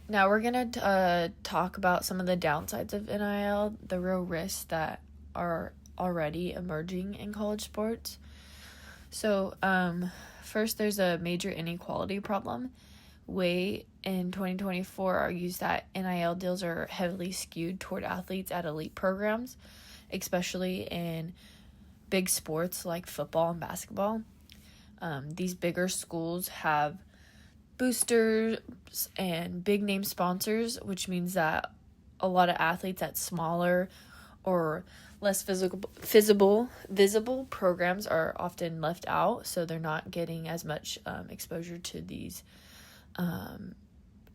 Now we're going to talk about some of the downsides of NIL, the real risks that are already emerging in college sports. So, first, there's a major inequality problem. Way in 2024 argues that NIL deals are heavily skewed toward athletes at elite programs, especially in big sports like football and basketball. These bigger schools have boosters and big name sponsors, which means that a lot of athletes at smaller or less visible programs are often left out, so they're not getting as much exposure to these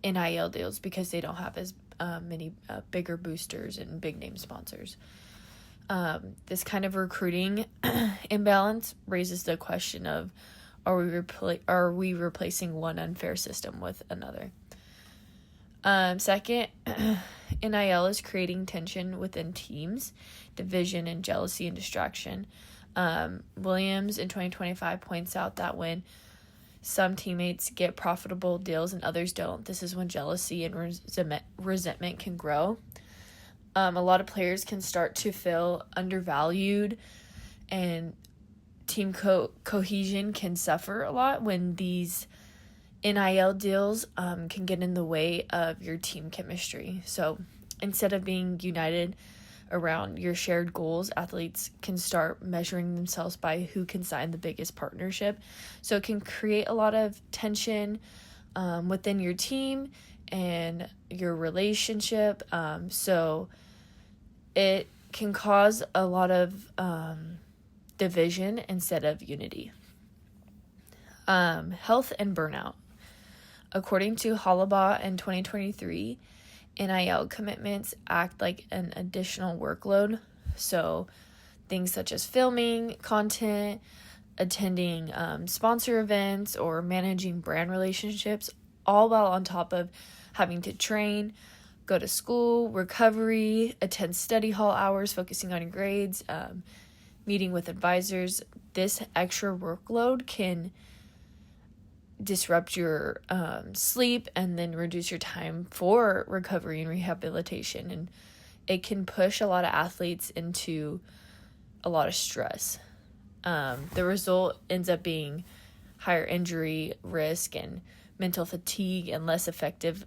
NIL deals because they don't have as many bigger boosters and big name sponsors. This kind of recruiting imbalance raises the question of are we replacing one unfair system with another? Second, NIL is creating tension within teams, division, and jealousy and distraction. Williams in 2025 points out that when some teammates get profitable deals and others don't, this is when jealousy and resentment can grow. A lot of players can start to feel undervalued, and team cohesion can suffer a lot when these NIL deals can get in the way of your team chemistry. So instead of being united around your shared goals, athletes can start measuring themselves by who can sign the biggest partnership. So it can create a lot of tension within your team and your relationship. So it can cause a lot of division instead of unity. Health and burnout. According to Hollabaugh in 2023, NIL commitments act like an additional workload. So things such as filming content, attending sponsor events, or managing brand relationships, all while on top of having to train, go to school, recovery, attend study hall hours, focusing on your grades, meeting with advisors. This extra workload can disrupt your sleep and then reduce your time for recovery and rehabilitation. And it can push a lot of athletes into a lot of stress. The result ends up being higher injury risk and mental fatigue and less effective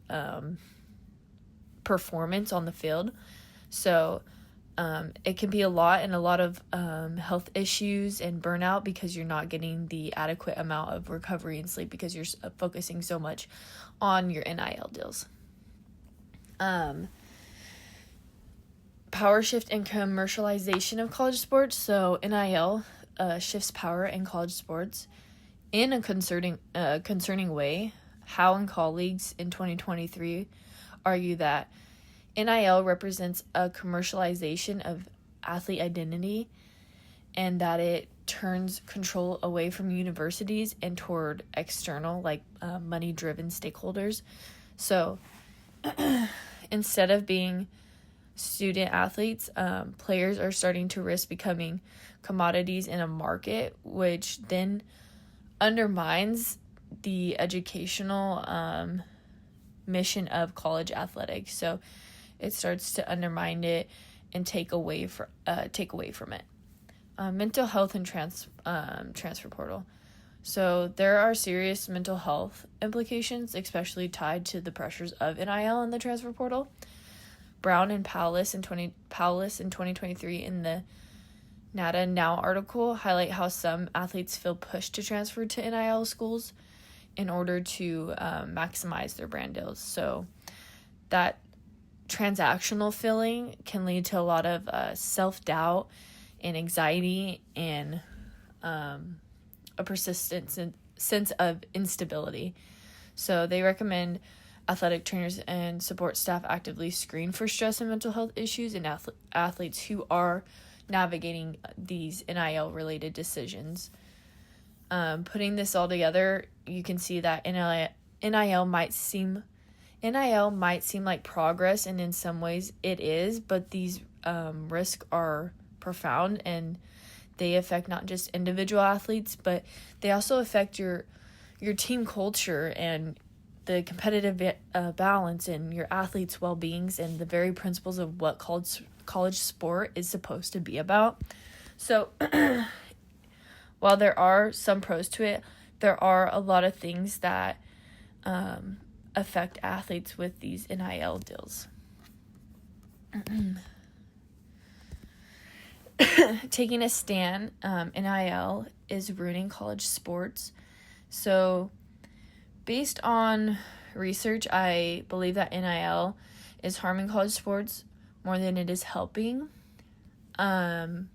performance on the field. So it can be a lot and a lot of health issues and burnout because you're not getting the adequate amount of recovery and sleep because you're focusing so much on your NIL deals. Power shift and commercialization of college sports. So NIL shifts power in college sports in a concerning way. Howe and colleagues in 2023 argue that NIL represents a commercialization of athlete identity and that it turns control away from universities and toward external, money-driven stakeholders. So instead of being student athletes, players are starting to risk becoming commodities in a market, which then undermines the educational mission of college athletics. So it starts to undermine it and take away from it. Mental health and transfer portal. So there are serious mental health implications, especially tied to the pressures of NIL and the transfer portal. Brown and Powless in 2023 in the NADA Now article highlight how some athletes feel pushed to transfer to NIL schools in order to maximize their brand deals. So that transactional feeling can lead to a lot of self-doubt and anxiety and a persistent sense of instability. So they recommend athletic trainers and support staff actively screen for stress and mental health issues in athletes who are navigating these NIL-related decisions. Putting this all together, you can see that NIL might seem like progress, and in some ways it is, but these risks are profound, and they affect not just individual athletes, but they also affect your team culture and the competitive balance and your athletes' well-beings and the very principles of what college sport is supposed to be about. So while there are some pros to it, there are a lot of things that affect athletes with these NIL deals. Taking a stand, NIL is ruining college sports. So based on research, I believe that NIL is harming college sports more than it is helping. NIL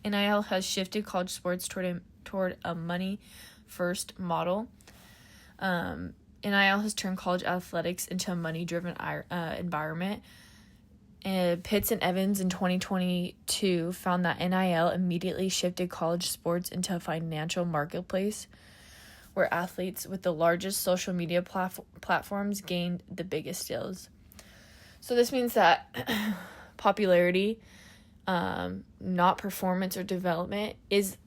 has shifted college sports toward a money-first model. NIL has turned college athletics into a money-driven environment. Pitts and Evans in 2022 found that NIL immediately shifted college sports into a financial marketplace where athletes with the largest social media platforms gained the biggest deals. So this means that popularity, not performance or development, is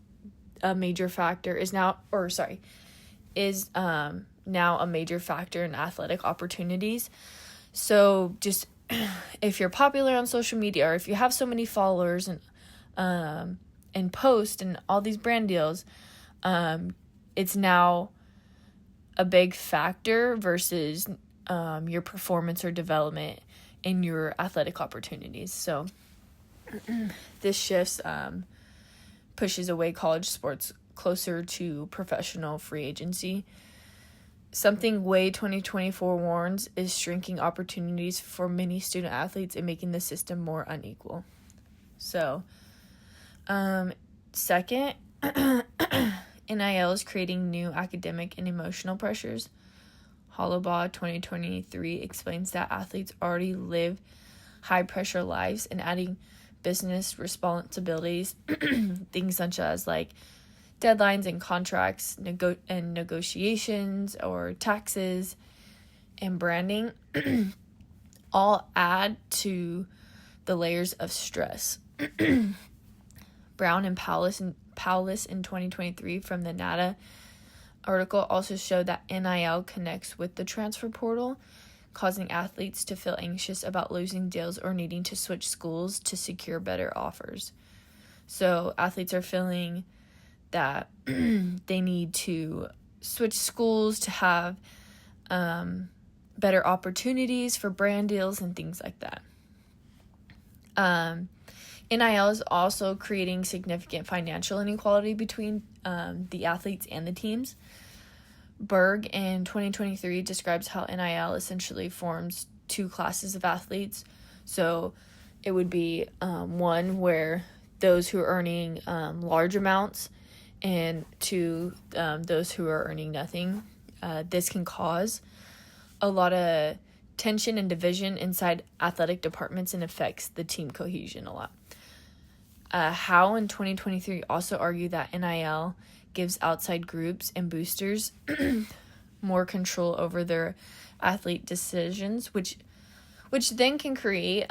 a major factor, now a major factor in athletic opportunities. So just if you're popular on social media, or if you have so many followers and post and all these brand deals, it's now a big factor versus your performance or development in your athletic opportunities. So this shifts pushes away college sports closer to professional free agency. Something Way 2024 warns is shrinking opportunities for many student athletes and making the system more unequal. So, second, NIL is creating new academic and emotional pressures. Hollabaugh 2023 explains that athletes already live high-pressure lives, and adding business responsibilities, things such as like deadlines and contracts and negotiations or taxes and branding all add to the layers of stress. Brown and Powless in 2023 from the NADA article also showed that NIL connects with the transfer portal, causing athletes to feel anxious about losing deals or needing to switch schools to secure better offers. So athletes are feeling that they need to switch schools to have better opportunities for brand deals and things like that. NIL is also creating significant financial inequality between the athletes and the teams. Berg in 2023 describes how NIL essentially forms two classes of athletes. So it would be one where those who are earning large amounts, and to those who are earning nothing. This can cause a lot of tension and division inside athletic departments and affects the team cohesion a lot. Howe in 2023 also argued that NIL gives outside groups and boosters more control over their athlete decisions, which then can create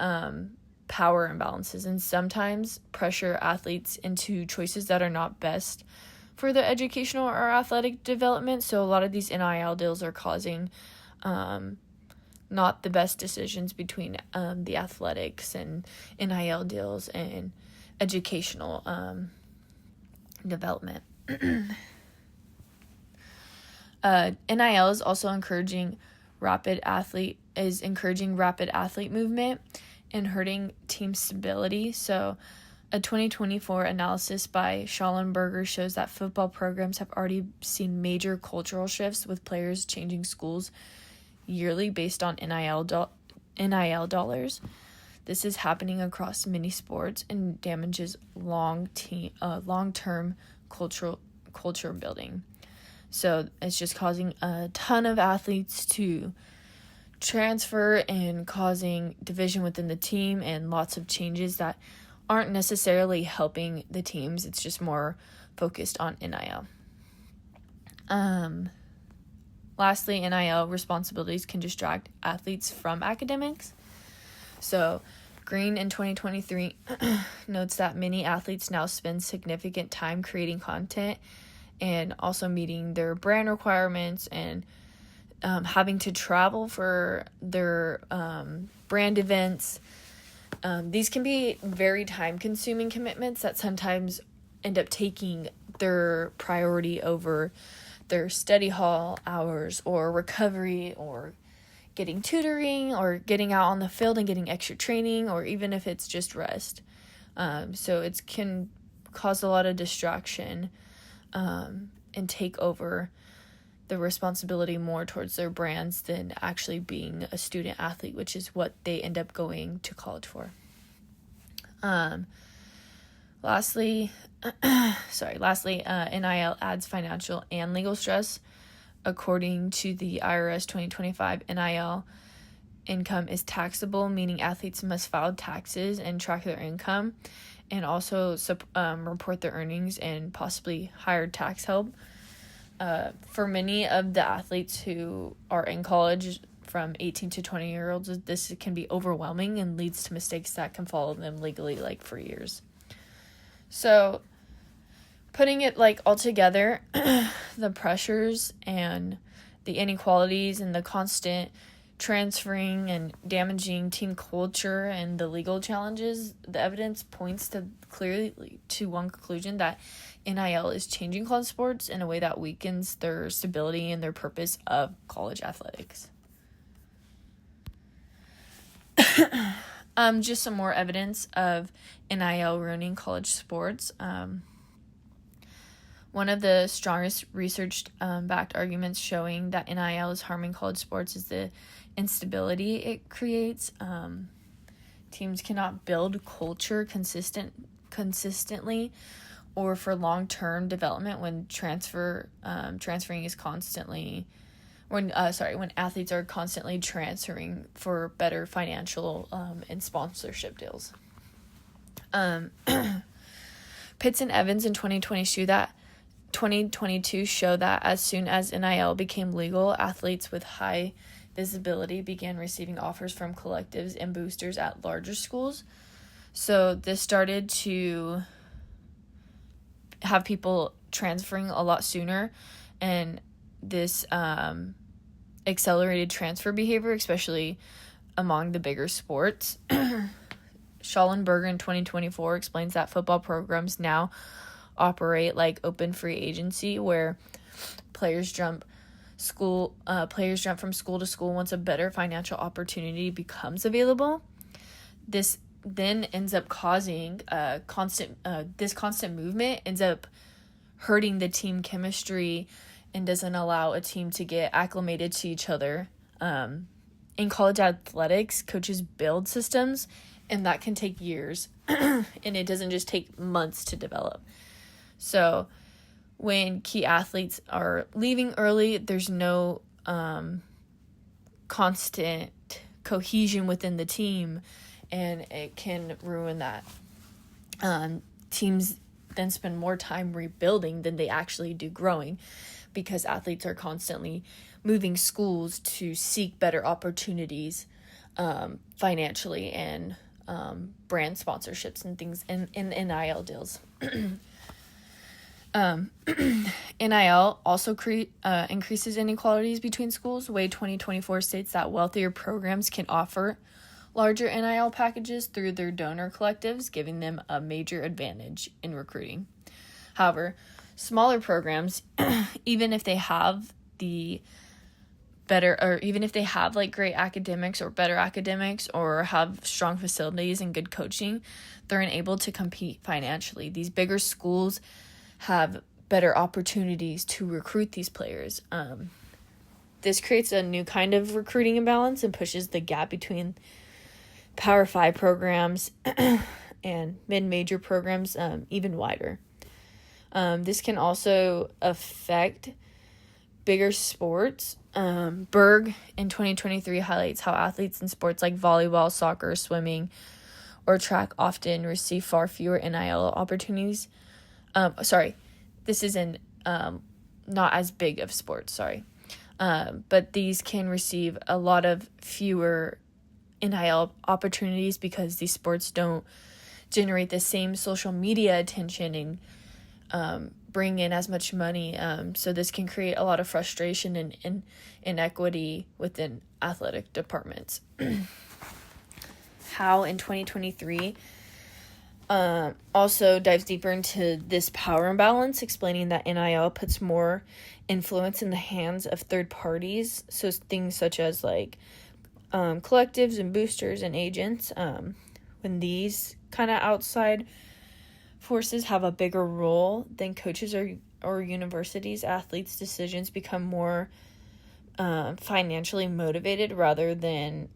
power imbalances and sometimes pressure athletes into choices that are not best for their educational or athletic development. So a lot of these NIL deals are causing not the best decisions between the athletics and NIL deals and educational development. NIL is also encouraging rapid athlete movement and hurting team stability. So a 2024 analysis by Schallenberger shows that football programs have already seen major cultural shifts, with players changing schools yearly based on NIL dollars. This is happening across many sports and damages long-term culture building. So it's just causing a ton of athletes to transfer and causing division within the team and lots of changes that aren't necessarily helping the teams. It's just more focused on NIL. Lastly, NIL responsibilities can distract athletes from academics. So Green in 2023 notes that many athletes now spend significant time creating content and also meeting their brand requirements and having to travel for their brand events. These can be very time-consuming commitments that sometimes end up taking their priority over their study hall hours or recovery or getting tutoring or getting out on the field and getting extra training, or even if it's just rest. So it can cause a lot of distraction and take over the responsibility more towards their brands than actually being a student athlete, which is what they end up going to college for. Lastly, NIL adds financial and legal stress. According to the IRS 2025, NIL income is taxable, meaning athletes must file taxes and track their income, and also report their earnings and possibly hire tax help. For many of the athletes who are in college, from 18 to 20-year-olds, this can be overwhelming and leads to mistakes that can follow them legally, for years. So, putting it, all together, the pressures and the inequalities and the constant transferring and damaging team culture and the legal challenges, the evidence points clearly to one conclusion, that NIL is changing college sports in a way that weakens their stability and their purpose of college athletics. Just some more evidence of NIL ruining college sports. One of the strongest research backed arguments showing that NIL is harming college sports is the instability it creates. Teams cannot build culture consistently or for long-term development when transferring is constantly when athletes are constantly transferring for better financial and sponsorship deals. Pitts and Evans in 2022 show that as soon as NIL became legal, athletes with high visibility began receiving offers from collectives and boosters at larger schools. So this started to have people transferring a lot sooner, and this accelerated transfer behavior, especially among the bigger sports. Schallenberger in 2024 explains that football programs now operate like open free agency, where players jump from school to school once a better financial opportunity becomes available. This then ends up causing constant movement ends up hurting the team chemistry and doesn't allow a team to get acclimated to each other. In college athletics, coaches build systems, and that can take years, and it doesn't just take months to develop. So when key athletes are leaving early, there's no constant cohesion within the team, and it can ruin that. Teams then spend more time rebuilding than they actually do growing, because athletes are constantly moving schools to seek better opportunities financially and brand sponsorships and things in NIL deals. NIL also increases inequalities between schools. Way 2024 states that wealthier programs can offer larger NIL packages through their donor collectives, giving them a major advantage in recruiting. However, smaller programs, even if they have great academics or better academics or have strong facilities and good coaching, they're unable to compete financially. These bigger schools have better opportunities to recruit these players. This creates a new kind of recruiting imbalance and pushes the gap between Power 5 programs and mid-major programs even wider. This can also affect bigger sports. Berg in 2023 highlights how athletes in sports like volleyball, soccer, swimming, or track often receive far fewer NIL opportunities. This isn't not as big of sports, but these can receive a lot of fewer NIL opportunities because these sports don't generate the same social media attention and bring in as much money. So this can create a lot of frustration and inequity within athletic departments. How in 2023 also dives deeper into this power imbalance, explaining that NIL puts more influence in the hands of third parties. So things such as like collectives and boosters and agents. When these kind of outside forces have a bigger role than coaches or universities, athletes' decisions become more financially motivated rather than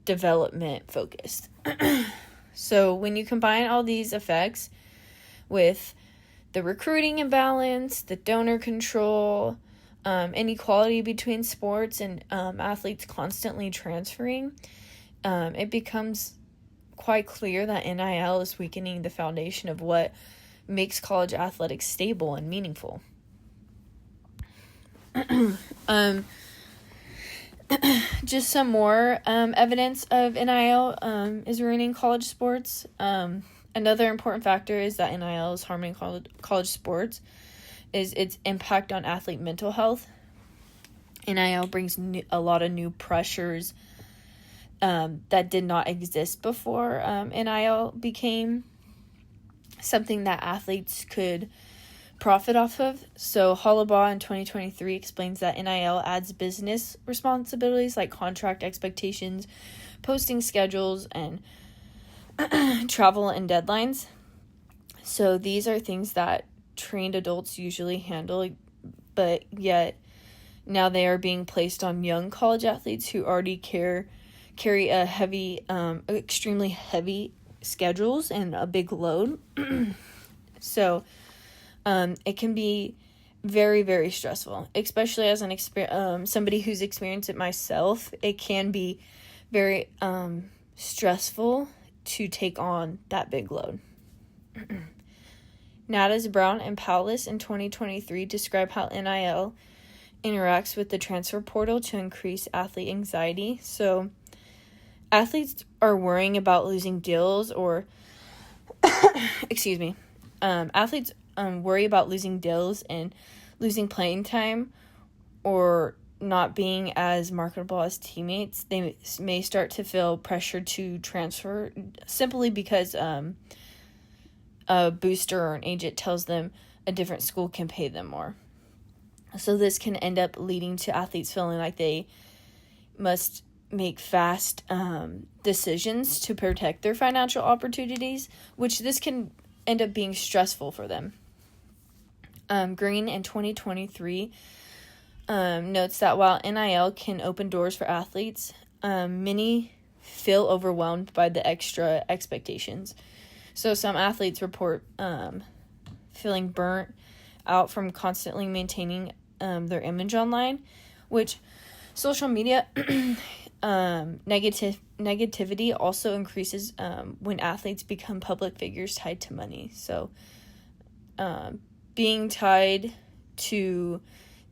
development focused. So when you combine all these effects with the recruiting imbalance, the donor control, inequality between sports, and athletes constantly transferring, it becomes quite clear that NIL is weakening the foundation of what makes college athletics stable and meaningful. Just some more evidence of NIL is ruining college sports. Another important factor is that NIL is harming college sports is its impact on athlete mental health. NIL brings a lot of new pressures that did not exist before NIL became something that athletes could profit off of. So Hollabaugh in 2023 explains that NIL adds business responsibilities like contract expectations, posting schedules, and travel and deadlines. So these are things that trained adults usually handle, but yet now they are being placed on young college athletes who already carry a heavy, extremely heavy schedules and a big load. So it can be very, very stressful, especially as somebody who's experienced it myself. It can be very stressful to take on that big load. Nadas, Brown, and Powless in 2023 describe how NIL interacts with the transfer portal to increase athlete anxiety. So athletes are worrying about losing deals or athletes worry about losing deals and losing playing time or not being as marketable as teammates. They may start to feel pressure to transfer simply because a booster or an agent tells them a different school can pay them more. So this can end up leading to athletes feeling like they must make fast decisions to protect their financial opportunities, which this can end up being stressful for them. Green in 2023 notes that while NIL can open doors for athletes, many feel overwhelmed by the extra expectations. So some athletes report feeling burnt out from constantly maintaining their image online, which social media negativity also increases when athletes become public figures tied to money. So being tied to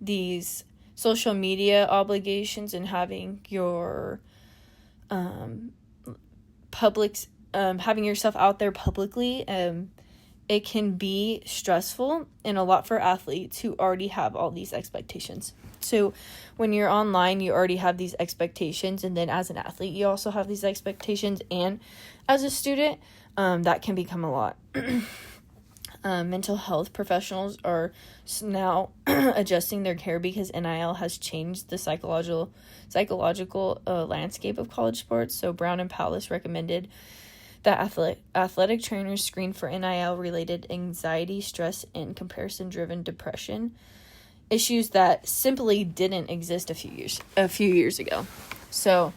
these social media obligations and having your having yourself out there publicly, it can be stressful and a lot for athletes who already have all these expectations. So when you're online, you already have these expectations, and then as an athlete, you also have these expectations, and as a student, that can become a lot. Mental health professionals are now adjusting their care because NIL has changed the psychological landscape of college sports. So Brown and Powless recommended that athletic trainers screen for NIL-related anxiety, stress, and comparison-driven depression, issues that simply didn't exist a few years ago. So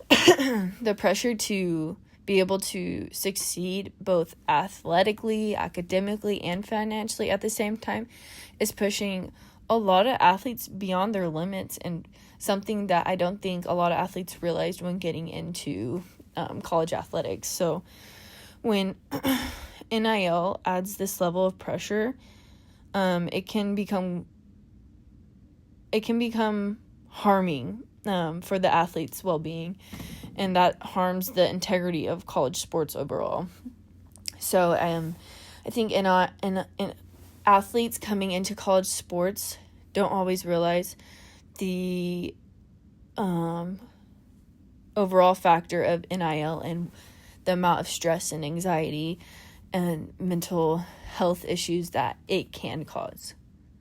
the pressure to be able to succeed both athletically, academically, and financially at the same time is pushing a lot of athletes beyond their limits, and something that I don't think a lot of athletes realized when getting into college athletics. So when NIL adds this level of pressure, it can become harming for the athlete's well-being, and that harms the integrity of college sports overall. So I think in athletes coming into college sports don't always realize the overall factor of NIL and the amount of stress and anxiety and mental health issues that it can cause.